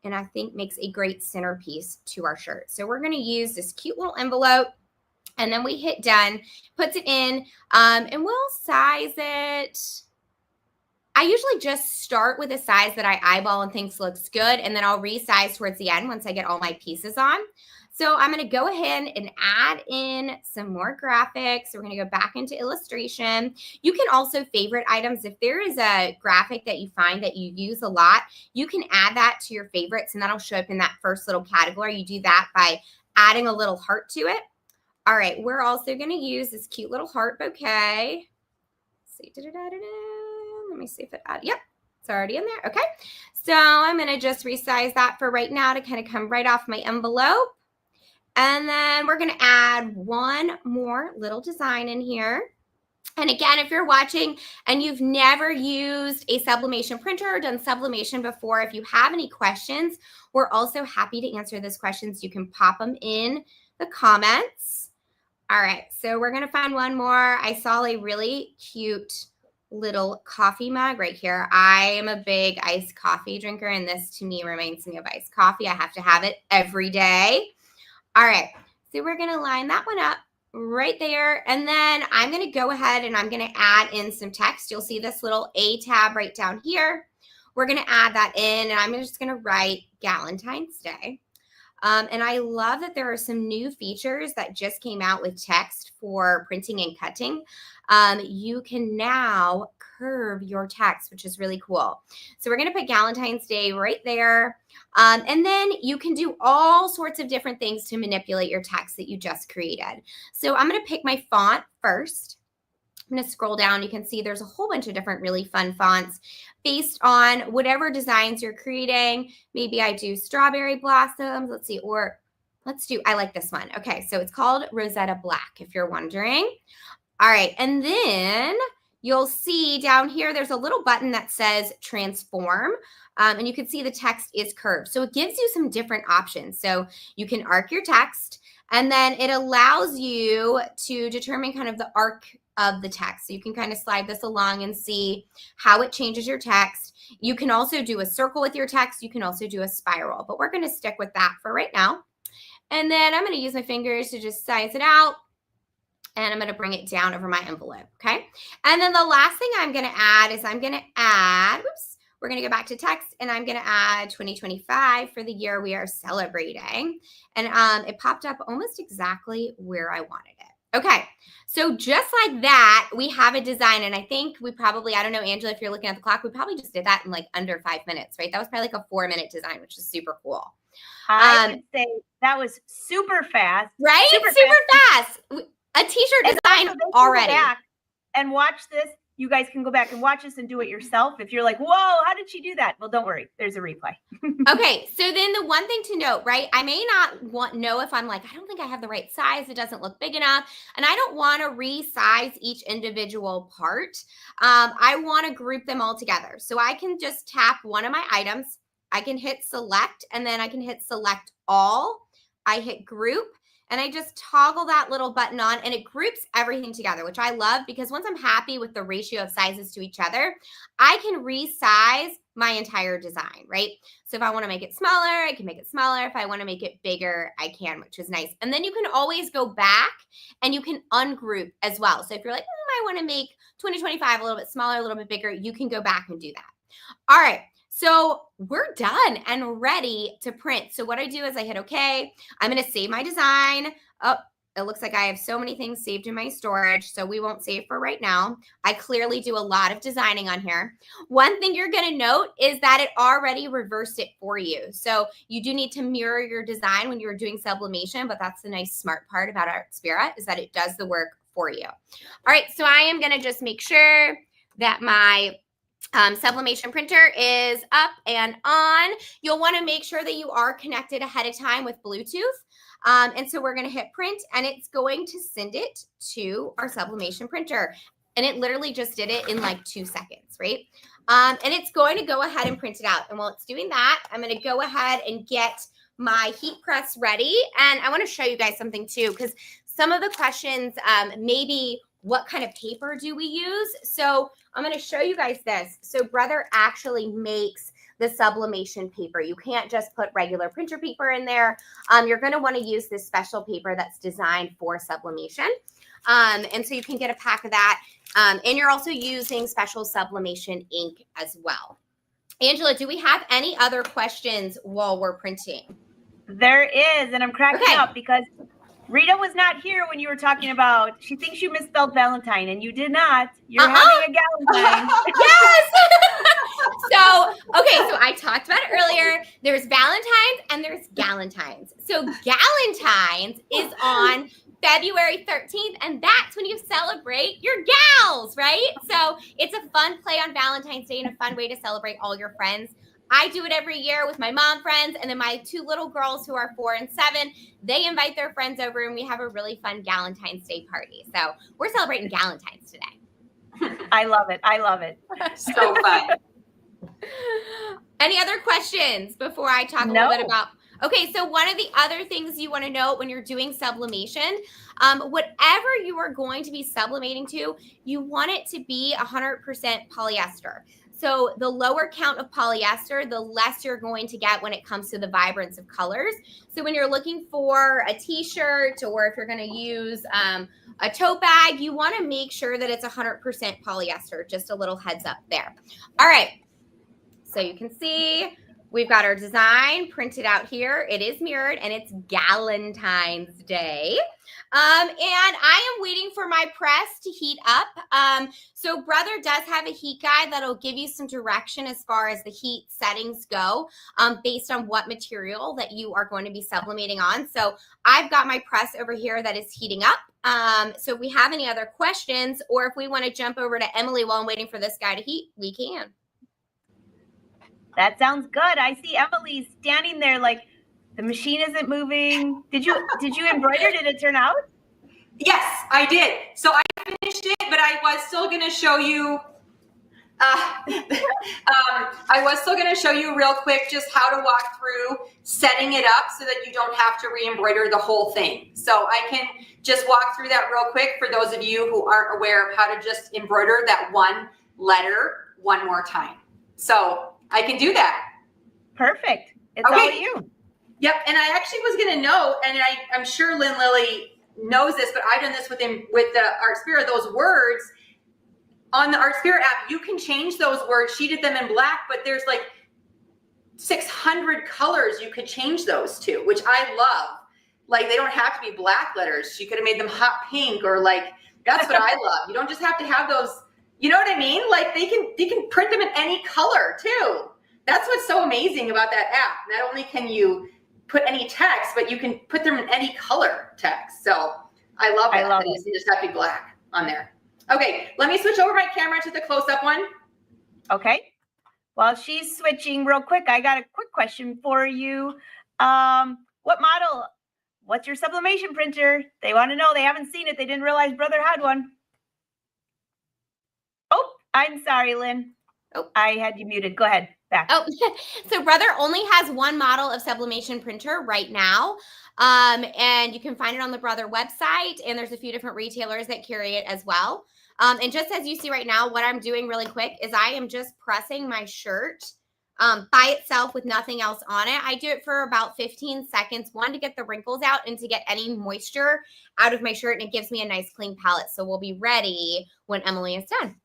and I think makes a great centerpiece to our shirt. So we're going to use this cute little envelope, and then we hit done, puts it in, and we'll size it. I usually just start with a size that I eyeball and thinks looks good, and then I'll resize towards the end once I get all my pieces on. So I'm going to go ahead and add in some more graphics. So we're going to go back into illustration. You can also favorite items. If there is a graphic that you find that you use a lot, you can add that to your favorites, and that'll show up in that first little category. You do that by adding a little heart to it. All right, we're also going to use this cute little heart bouquet. Let's see, let me see if it added. Yep, it's already in there. Okay, so I'm going to just resize that for right now to kind of come right off my envelope. And then we're going to add one more little design in here. And again, if you're watching and you've never used a sublimation printer or done sublimation before, if you have any questions, we're also happy to answer those questions. You can pop them in the comments. All right, so we're going to find one more. I saw a really cute little coffee mug right here. I am a big iced coffee drinker, and this to me reminds me of iced coffee. I have to have it every day. All right, so we're going to line that one up right there. And then I'm going to go ahead and I'm going to add in some text. You'll see this little A tab right down here. We're going to add that in, and I'm just going to write Valentine's Day. And I love that there are some new features that just came out with text for printing and cutting. You can now curve your text, which is really cool. So we're going to put Valentine's Day right there. And then you can do all sorts of different things to manipulate your text that you just created. So I'm going to pick my font first. I'm going to scroll down. You can see there's a whole bunch of different really fun fonts based on whatever designs you're creating. Maybe I do strawberry blossoms. Let's see, or let's do, I like this one. Okay, so it's called Rosetta Black, if you're wondering. All right, and then you'll see down here, there's a little button that says transform, and you can see the text is curved. So it gives you some different options. So you can arc your text, and then it allows you to determine kind of the arc of the text. So you can kind of slide this along and see how it changes your text. You can also do a circle with your text. You can also do a spiral, but we're going to stick with that for right now. And then I'm going to use my fingers to just size it out. And I'm going to bring it down over my envelope, okay? And then the last thing I'm going to add is I'm going to add, whoops, we're going to go back to text, and I'm going to add 2025 for the year we are celebrating. And it popped up almost exactly where I wanted it. Okay, so just like that, we have a design, and I think we probably, I don't know, Angela, if you're looking at the clock, we probably just did that in like under 5 minutes, right? That was probably like a 4-minute design, which is super cool. I would say that was super fast. Right? Super fast. A t-shirt design already. And watch this. You guys can go back and watch this and do it yourself. If you're like, whoa, how did she do that? Well, don't worry. There's a replay. Okay. So then the one thing to note, right? I may not know if I'm like, I don't think I have the right size. It doesn't look big enough. And I don't want to resize each individual part. I want to group them all together. So I can just tap one of my items. I can hit select, and then I can hit select all. I hit group. And I just toggle that little button on, and it groups everything together, which I love, because once I'm happy with the ratio of sizes to each other, I can resize my entire design, right? So if I want to make it smaller, I can make it smaller. If I want to make it bigger, I can, which is nice. And then you can always go back and you can ungroup as well. So if you're like, I want to make 2025 a little bit smaller, a little bit bigger, you can go back and do that. All right. So we're done and ready to print. So what I do is I hit OK. I'm going to save my design. Oh, it looks like I have so many things saved in my storage, so we won't save for right now. I clearly do a lot of designing on here. One thing you're going to note is that it already reversed it for you. So you do need to mirror your design when you're doing sublimation, but that's the nice smart part about Artspira, is that it does the work for you. All right, so I am going to just make sure that my sublimation printer is up and on. You'll want to make sure that you are connected ahead of time with Bluetooth. And so we're going to hit print, and it's going to send it to our sublimation printer. And it literally just did it in like 2 seconds, right? And it's going to go ahead and print it out. And while it's doing that, I'm going to go ahead and get my heat press ready. And I want to show you guys something too, because some of the questions maybe what kind of paper do we use? So I'm going to show you guys this. So Brother actually makes the sublimation paper. You can't just put regular printer paper in there. You're going to want to use this special paper that's designed for sublimation. And so you can get a pack of that. And you're also using special sublimation ink as well. Angela, do we have any other questions while we're printing? There is, and I'm cracking up because Rita was not here when you were talking about, she thinks you misspelled Valentine, and you did not. You're having a Galentine. Yes! So I talked about it earlier. There's Valentine's and there's Galentines. So Galentine's is on February 13th, and that's when you celebrate your gals, right? So it's a fun play on Valentine's Day and a fun way to celebrate all your friends. I do it every year with my mom friends, and then my two little girls who are 4 and 7, they invite their friends over, and we have a really fun Galentine's Day party. So we're celebrating Galentine's today. I love it. I love it. So fun. Any other questions before I talk a little bit about? Okay, so one of the other things you want to know when you're doing sublimation, whatever you are going to be sublimating to, you want it to be 100% polyester. So the lower count of polyester, the less you're going to get when it comes to the vibrance of colors. So when you're looking for a t-shirt, or if you're going to use a tote bag, you want to make sure that it's 100% polyester. Just a little heads up there. All right. So you can see we've got our design printed out here. It is mirrored, and it's Galentine's Day. And I am waiting for my press to heat up. So Brother does have a heat guide that'll give you some direction as far as the heat settings go, based on what material that you are going to be sublimating on. So I've got my press over here that is heating up. So if we have any other questions, or if we want to jump over to Emily while I'm waiting for this guy to heat, we can. That sounds good. I see Emily standing there like the machine isn't moving. Did you embroider? Did it turn out? Yes, I did. So I finished it, but I was still going to show you. I was still going to show you real quick just how to walk through setting it up so that you don't have to re-embroider the whole thing. So I can just walk through that real quick for those of you who aren't aware of how to just embroider that one letter one more time. So I can do that. Perfect. It's all you. Yep. And I actually was going to note, and I'm sure Lilly knows this, but I've done this with the Artspira, those words on the Artspira app, you can change those words. She did them in black, but there's like 600 colors you could change those to, which I love. Like, they don't have to be black letters. She could have made them hot pink, or like, that's what I love. You don't just have to have those. You know what I mean? Like, they can print them in any color too. That's what's so amazing about that app. Not only can you put any text, but you can put them in any color text. So I love it. It just have to be black on there. Okay, let me switch over my camera to the close-up one. Okay. While she's switching real quick, I got a quick question for you. What model? What's your sublimation printer? They want to know. They haven't seen it. They didn't realize Brother had one. Oh, I'm sorry, Lynn. Oh, I had you muted. Go ahead. Back. Oh, so Brother only has one model of sublimation printer right now. And you can find it on the Brother website, and there's a few different retailers that carry it as well. And just as you see right now, what I'm doing really quick is I am just pressing my shirt by itself with nothing else on it. I do it for about 15 seconds, one, to get the wrinkles out and to get any moisture out of my shirt, and it gives me a nice clean palette. So we'll be ready when Emily is done.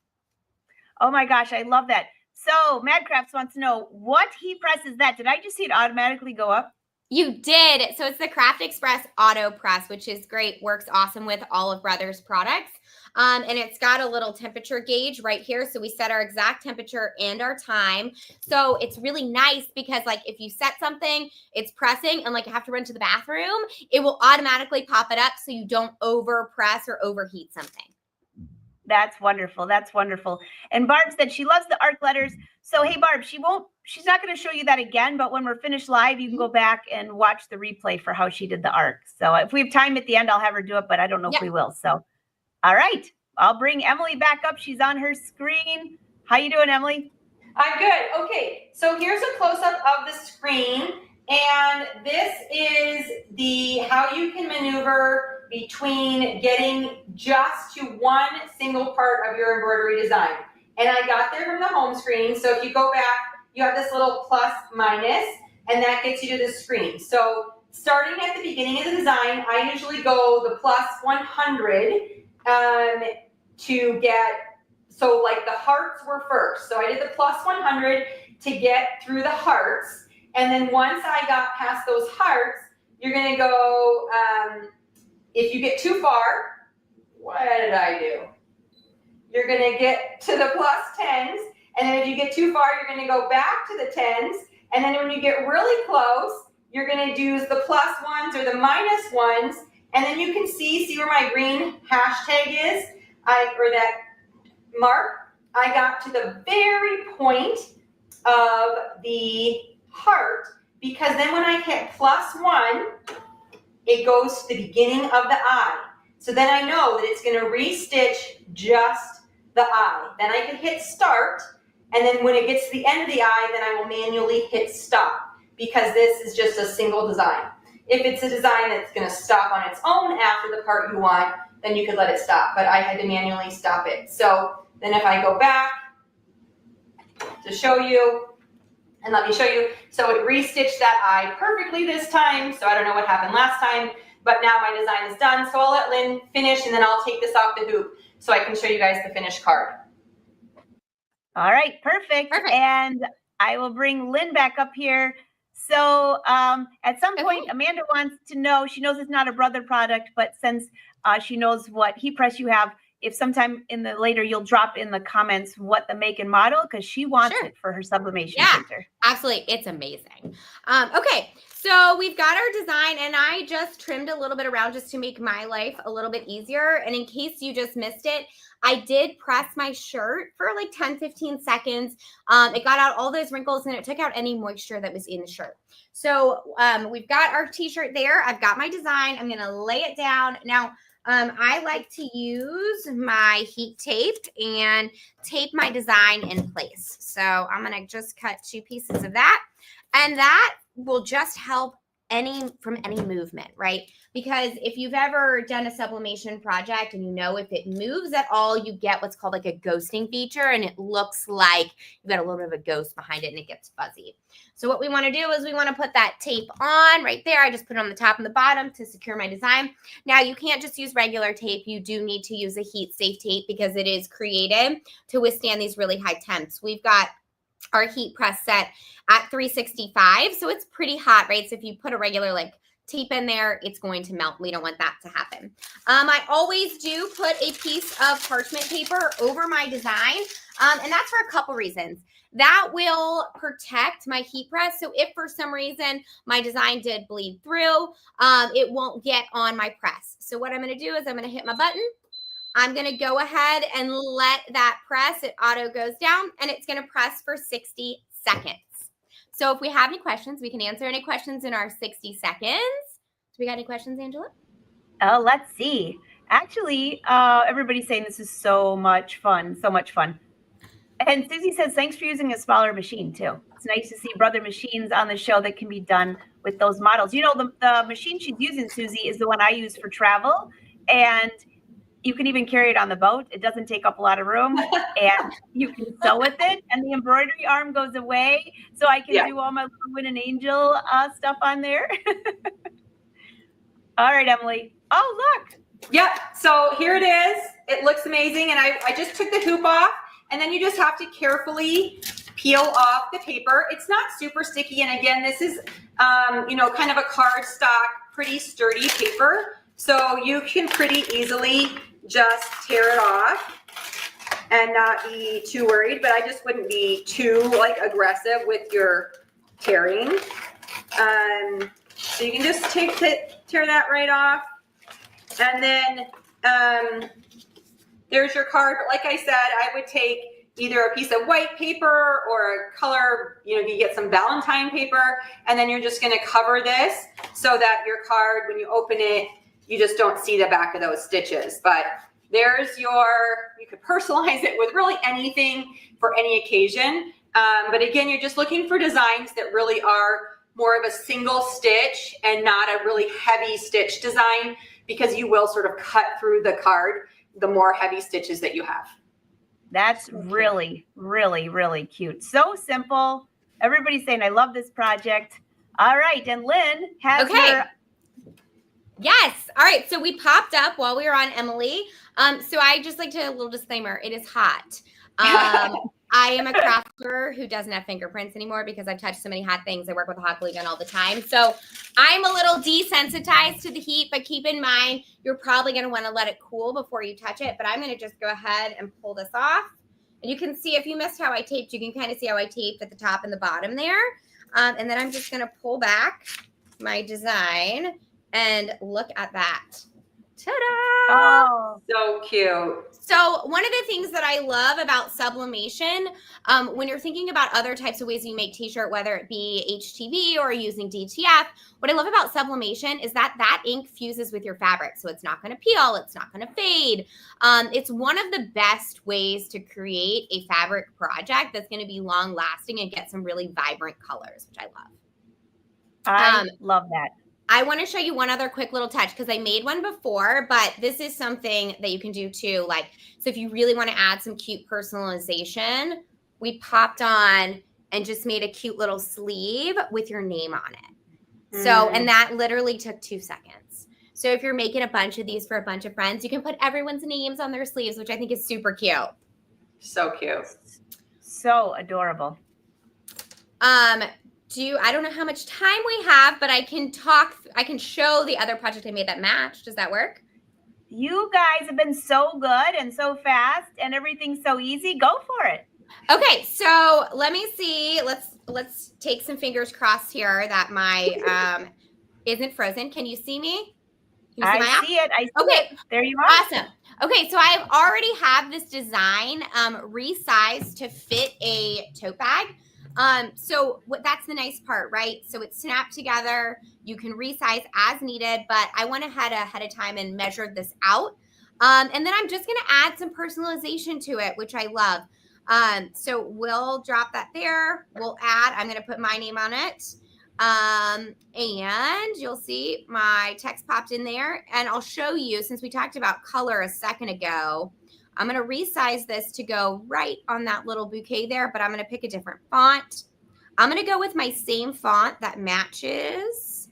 Oh my gosh, I love that. So Madcrafts wants to know, what heat press is that? Did I just see it automatically go up? You did. So it's the Craft Express Auto Press, which is great. Works awesome with all of Brother's products. And it's got a little temperature gauge right here. So we set our exact temperature and our time. So it's really nice because, like, if you set something, it's pressing, and like you have to run to the bathroom, it will automatically pop it up so you don't over press or overheat something. That's wonderful. That's wonderful. And Barb said she loves the arc letters. So, hey, Barb, she's not going to show you that again, but when we're finished live, you can go back and watch the replay for how she did the arc. So if we have time at the end, I'll have her do it, but I don't know if we will. So, all right, I'll bring Emily back up. She's on her screen. How you doing, Emily? I'm good. Okay, so here's a close-up of the screen, and this is how you can maneuver between getting just to one single part of your embroidery design. And I got there from the home screen. So if you go back, you have this little plus minus, and that gets you to the screen. So starting at the beginning of the design, I usually go the plus 100 to get, so like the hearts were first. So I did the plus 100 to get through the hearts. And then once I got past those hearts, you're gonna go, if you get too far, what did I do? You're gonna get to the plus 10s, and then if you get too far, you're gonna go back to the 10s, and then when you get really close, you're gonna do the plus 1s or the minus 1s, and then you can see where my green hashtag is, or that mark. I got to the very point of the heart, because then when I hit plus 1, it goes to the beginning of the eye. So then I know that it's gonna restitch just the eye. Then I can hit start, and then when it gets to the end of the eye, then I will manually hit stop, because this is just a single design. If it's a design that's gonna stop on its own after the part you want, then you could let it stop, but I had to manually stop it. So then if I go back to show you, and let me show you, so it restitched that eye perfectly this time, so I don't know what happened last time, but now my design is done, so I'll let Lynn finish, and then I'll take this off the hoop so I can show you guys the finished card. All right, perfect. And I will bring Lynn back up here. So at some point, Amanda wants to know, she knows it's not a brother product, but since she knows what heat press you have, if sometime in the later you'll drop in the comments what the make and model, because she wants it for her sublimation printer. Absolutely. It's amazing. Okay, so we've got our design, and I just trimmed a little bit around just to make my life a little bit easier. And in case you just missed it, I did press my shirt for like 10-15 seconds. It got out all those wrinkles, and it took out any moisture that was in the shirt. So we've got our t-shirt there. I've got my design. I'm going to lay it down. Now, I like to use my heat tape and tape my design in place. So I'm going to just cut 2 pieces of that, and that will just help from any movement, right? Because if you've ever done a sublimation project and you know if it moves at all, you get what's called like a ghosting feature, and it looks like you've got a little bit of a ghost behind it and it gets fuzzy. So what we want to do is we want to put that tape on right there. I just put it on the top and the bottom to secure my design. Now you can't just use regular tape. You do need to use a heat safe tape because it is created to withstand these really high temps. We've got our heat press set at 365. So it's pretty hot, right? So if you put a regular like tape in there, it's going to melt. We don't want that to happen. I always do put a piece of parchment paper over my design. And that's for a couple reasons. That will protect my heat press. So if for some reason my design did bleed through, it won't get on my press. So what I'm going to do is I'm going to hit my button. I'm going to go ahead and let that press. It auto goes down, and it's going to press for 60 seconds. So if we have any questions, we can answer any questions in our 60 seconds. Do we got any questions, Angela? Oh, let's see. Actually, everybody's saying this is so much fun, so much fun. And Susie says, thanks for using a smaller machine too. It's nice to see brother machines on the show that can be done with those models. You know, the machine she's using, Susie, is the one I use for travel. And you can even carry it on the boat. It doesn't take up a lot of room, and you can sew with it, and the embroidery arm goes away, so I can do all my little Win an Angel stuff on there. All right, Emily. Oh, look. Yep. So here it is. It looks amazing, and I just took the hoop off, and then you just have to carefully peel off the paper. It's not super sticky, and again, this is, you know, kind of a cardstock, pretty sturdy paper, so you can pretty easily just tear it off and not be too worried, but I just wouldn't be too like aggressive with your tearing. So you can just tear that right off, and then there's your card. But like I said, I would take either a piece of white paper or a color, you know, you get some Valentine paper, and then you're just going to cover this so that your card, when you open it, you just don't see the back of those stitches. But there's you could personalize it with really anything for any occasion. But again, you're just looking for designs that really are more of a single stitch and not a really heavy stitch design, because you will sort of cut through the card the more heavy stitches that you have. That's really, really, really cute. So simple. Everybody's saying, I love this project. All right. And Lynn has her. Yes. All right. So we popped up while we were on Emily. So I just like to, a little disclaimer, it is hot. I am a crafter who doesn't have fingerprints anymore because I've touched so many hot things. I work with a hot glue gun all the time. So I'm a little desensitized to the heat, but keep in mind, you're probably going to want to let it cool before you touch it. But I'm going to just go ahead and pull this off. And you can see, if you missed how I taped, you can kind of see how I taped at the top and the bottom there. And then I'm just going to pull back my design and look at that. Ta-da! Oh, So cute. So one of the things that I love about sublimation, when you're thinking about other types of ways you make t-shirt, whether it be HTV or using DTF, what I love about sublimation is that that ink fuses with your fabric. So it's not going to peel. It's not going to fade. It's one of the best ways to create a fabric project that's going to be long lasting and get some really vibrant colors, which I love. I love that. I want to show you one other quick little touch because I made one before, but this is something that you can do too. Like, so if you really want to add some cute personalization, we popped on and just made a cute little sleeve with your name on it. So, and that literally took 2 seconds. So if you're making a bunch of these for a bunch of friends, you can put everyone's names on their sleeves, which I think is super cute. So cute. So adorable. I don't know how much time we have, but I can show the other project I made that matched. Does that work? You guys have been so good and so fast and everything's so easy. Go for it. Okay, so let me see. Let's take some fingers crossed here that my isn't frozen. Can you see me? Can you see my app? See it. I see Okay. it. There you are. Awesome. Okay, so I've already have this design resized to fit a tote bag. So that's the nice part, right? So it's snapped together. You can resize as needed, but I went ahead of time and measured this out. And then I'm just going to add some personalization to it, which I love. So we'll drop that there. We'll add, I'm going to put my name on it. And you'll see my text popped in there, and I'll show you, since we talked about color a second ago, I'm going to resize this to go right on that little bouquet there, but I'm going to pick a different font. I'm going to go with my same font that matches.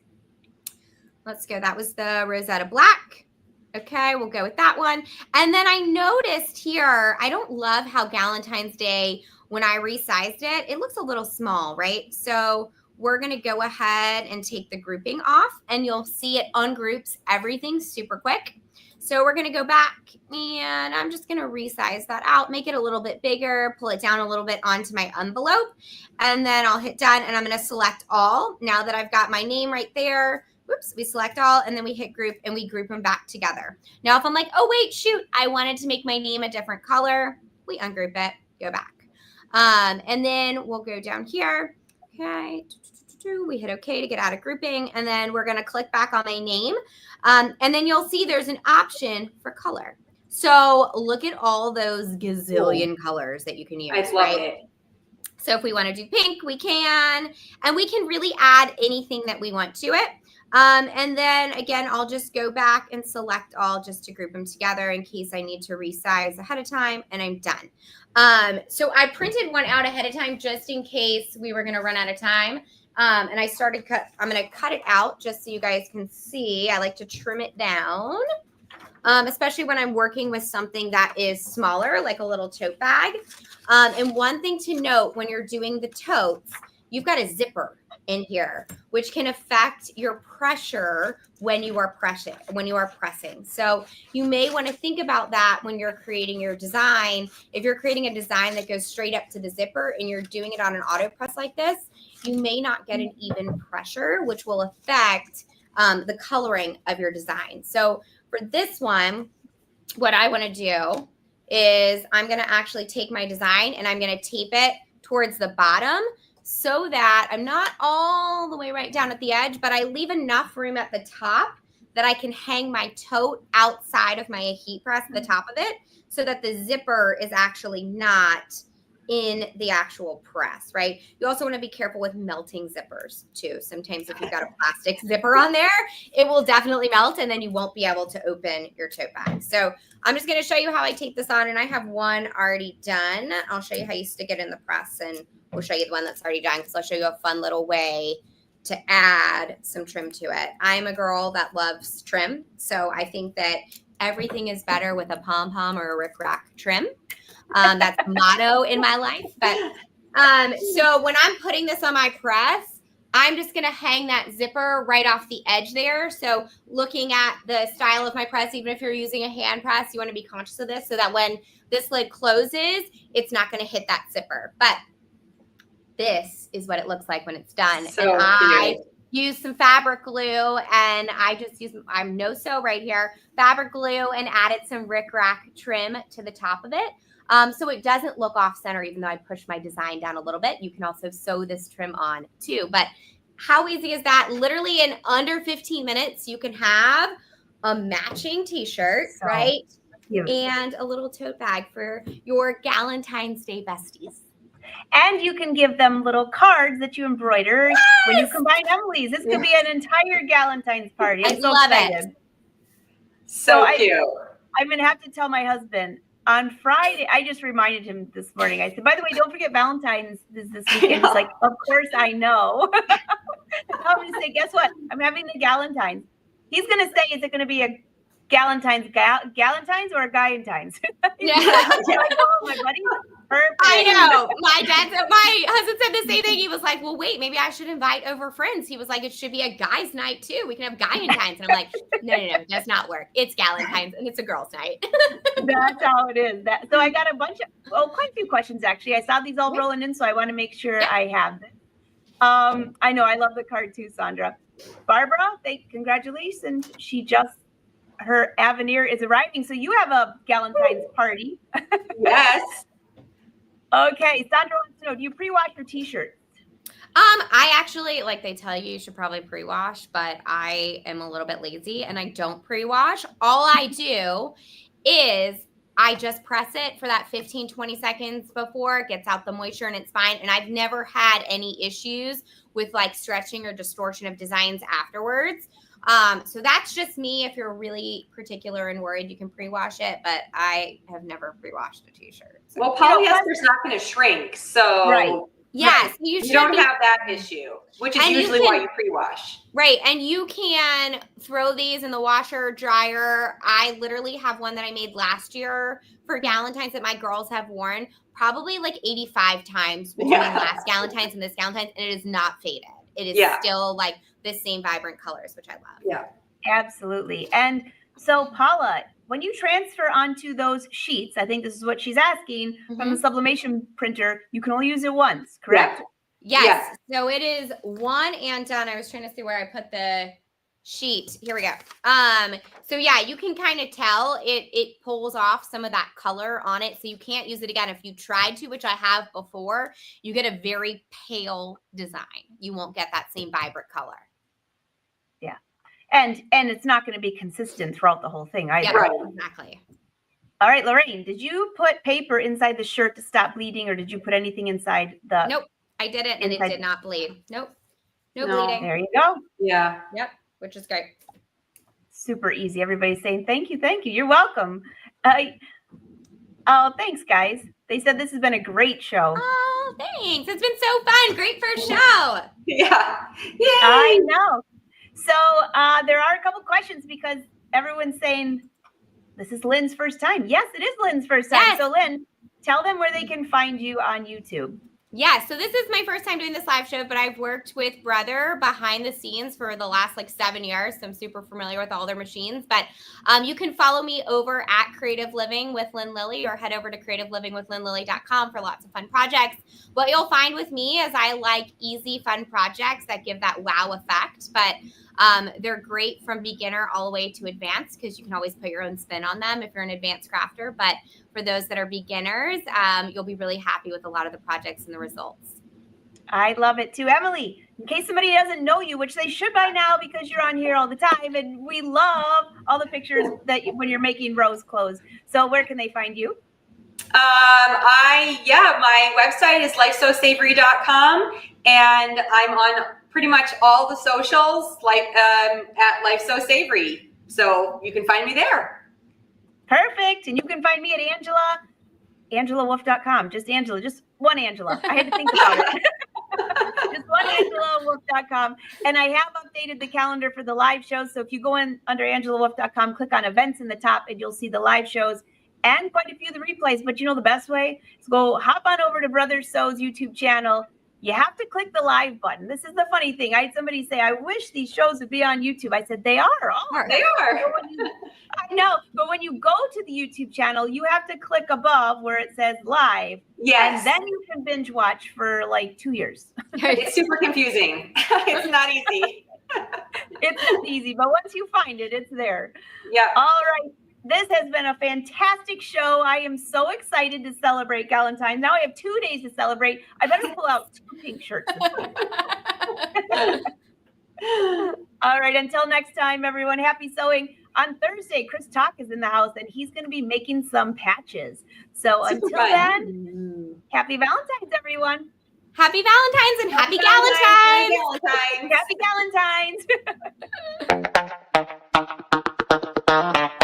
Let's go. That was the Rosetta Black. Okay, we'll go with that one. And then I noticed here, I don't love how Valentine's Day, when I resized it, it looks a little small, right? So we're going to go ahead and take the grouping off, and you'll see it ungroups everything super quick. So we're going to go back, and I'm just going to resize that out, make it a little bit bigger, pull it down a little bit onto my envelope, and then I'll hit done, and I'm going to select all. Now that I've got my name right there, whoops, we select all, and then we hit group, and we group them back together. Now, if I'm like, oh, wait, shoot, I wanted to make my name a different color, we ungroup it, go back. And then we'll go down here. Okay, we hit OK to get out of grouping, and then we're going to click back on my name. And then you'll see there's an option for color. So look at all those gazillion colors that you can use. I love it. So if we want to do pink, we can, and we can really add anything that we want to it. And then again, I'll just go back and select all just to group them together in case I need to resize ahead of time, and I'm done. So I printed one out ahead of time just in case we were going to run out of time. And I'm going to cut it out just so you guys can see. I like to trim it down, especially when I'm working with something that is smaller, like a little tote bag. And one thing to note when you're doing the totes, you've got a zipper in here, which can affect your pressure when you are pressing. So you may want to think about that when you're creating your design. If you're creating a design that goes straight up to the zipper and you're doing it on an auto press like this, you may not get an even pressure, which will affect the coloring of your design. So for this one, what I want to do is I'm going to actually take my design and I'm going to tape it towards the bottom so that I'm not all the way right down at the edge, but I leave enough room at the top that I can hang my tote outside of my heat press at the top of it so that the zipper is actually not in the actual press, right? You also want to be careful with melting zippers too. Sometimes if you've got a plastic zipper on there, it will definitely melt and then you won't be able to open your tote bag. So I'm just going to show you how I take this on, and I have one already done. I'll show you how you stick it in the press, and we'll show you the one that's already done because I'll show you a fun little way to add some trim to it. I'm a girl that loves trim, so I think that everything is better with a pom-pom or a rickrack trim. That's the motto in my life. But so when I'm putting this on my press, I'm just going to hang that zipper right off the edge there. So looking at the style of my press, even if you're using a hand press, you want to be conscious of this so that when this lid closes, it's not going to hit that zipper. But this is what it looks like when it's done. So and I cute. use some fabric glue, and I just use, I'm no sew right here, fabric glue, and added some rickrack trim to the top of it. So it doesn't look off center, even though I pushed my design down a little bit. You can also sew this trim on too. But how easy is that? Literally in under 15 minutes, you can have a matching t-shirt, So right? cute. And a little tote bag for your Valentine's Day besties. And you can give them little cards that you embroider when you combine Emily's. This could be an entire Valentine's party. I'm I so love excited. it. So So cute. I'm going to have to tell my husband on Friday. I just reminded him this morning. I said, by the way, don't forget Valentine's is this weekend. He's like, of course I know. I'm going to say, guess what? I'm having the Galentine's. He's going to say, is it going to be a Galentine's or a Guyentine's? Yeah. Like, oh, my buddy. Perfect. I know. My husband said the same thing. He was like, well, wait, maybe I should invite over friends. He was like, it should be a guy's night too. We can have Guyentine's. And I'm like, no, it does not work. It's Galentine's and it's a girl's night. That's how it is. So I got a bunch of, quite a few questions actually. I saw these all rolling in, so I want to make sure I have them. I know I love the card too, Sandra. Barbara, congratulations. Her Avenir is arriving. So you have a Galentine's party. Yes. Okay, Sandra wants to know, do you pre-wash your t-shirts? I actually, like they tell you should probably pre-wash, but I am a little bit lazy and I don't pre-wash. All I do is I just press it for that 15, 20 seconds before it gets out the moisture and it's fine. And I've never had any issues with like stretching or distortion of designs afterwards. So that's just me. If you're really particular and worried, you can pre-wash it, but I have never pre-washed a t-shirt. So. Well, polyester is not going to shrink, so Right. Yes, you don't have that issue, which is usually why you pre-wash. Right, and you can throw these in the washer, dryer. I literally have one that I made last year for Valentine's that my girls have worn probably like 85 times between last Valentine's and this Valentine's, and it is not faded. It is still like the same vibrant colors, which I love. Yeah, absolutely. And so, Paula, when you transfer onto those sheets, I think this is what she's asking, from the sublimation printer, you can only use it once, correct? Yes. So it is one and done. I was trying to see where I put the sheet. Here we go. So yeah, you can kind of tell it pulls off some of that color on it. So you can't use it again. If you tried to, which I have before, you get a very pale design. You won't get that same vibrant color. Yeah. And it's not going to be consistent throughout the whole thing either. Yeah, right. Exactly. All right, Lorraine, did you put paper inside the shirt to stop bleeding, or did you put anything inside the... Nope, I did it and it did not bleed. Nope. No bleeding. There you go. Yeah. Yep, which is great. Super easy. Everybody's saying, thank you. You're welcome. Oh, thanks, guys. They said this has been a great show. Oh, thanks. It's been so fun. Great first show. Yeah. Yay. I know. So there are a couple questions because everyone's saying this is Lynn's first time. Yes, it is Lynn's first time. Yes. So Lynn, tell them where they can find you on YouTube. Yeah, so this is my first time doing this live show, but I've worked with Brother behind the scenes for the last 7 years. So I'm super familiar with all their machines, but you can follow me over at Creative Living with Lynn Lilly or head over to creativelivingwithlynnlilly.com for lots of fun projects. What you'll find with me is I like easy, fun projects that give that wow effect, but they're great from beginner all the way to advanced because you can always put your own spin on them if you're an advanced crafter. But for those that are beginners, you'll be really happy with a lot of the projects and the results. I love it too. Emily, in case somebody doesn't know you, which they should by now because you're on here all the time, and we love all the pictures that when you're making rose clothes. So where can they find you? my website is lifesosavory.com, and I'm on pretty much all the socials, like at Life So Savory. So you can find me there. Perfect. And you can find me at AngelaWolf.com. Just Angela, just one Angela. I had to think about it. Just one AngelaWolf.com. And I have updated the calendar for the live shows. So if you go in under AngelaWolf.com, click on events in the top, and you'll see the live shows and quite a few of the replays. But you know the best way is go hop on over to Brother So's YouTube channel. You have to click the live button. This is the funny thing. I had somebody say, I wish these shows would be on YouTube. I said, they are. They are. I know. But when you go to the YouTube channel, you have to click above where it says live. Yes. And then you can binge watch for like 2 years. It's super confusing. It's not easy. It's not easy, but once you find it, it's there. Yeah. All right. This has been a fantastic show. I am so excited to celebrate Valentine. Now I have 2 days to celebrate. I better pull out 2 pink shirts. All right. Until next time, everyone, happy sewing. On Thursday, Chris Talk is in the house, and he's going to be making some patches. So Super until fun. then, happy Valentine's, everyone. Happy Valentine's and happy Galentine's. Happy Valentine's. Happy Galentine's.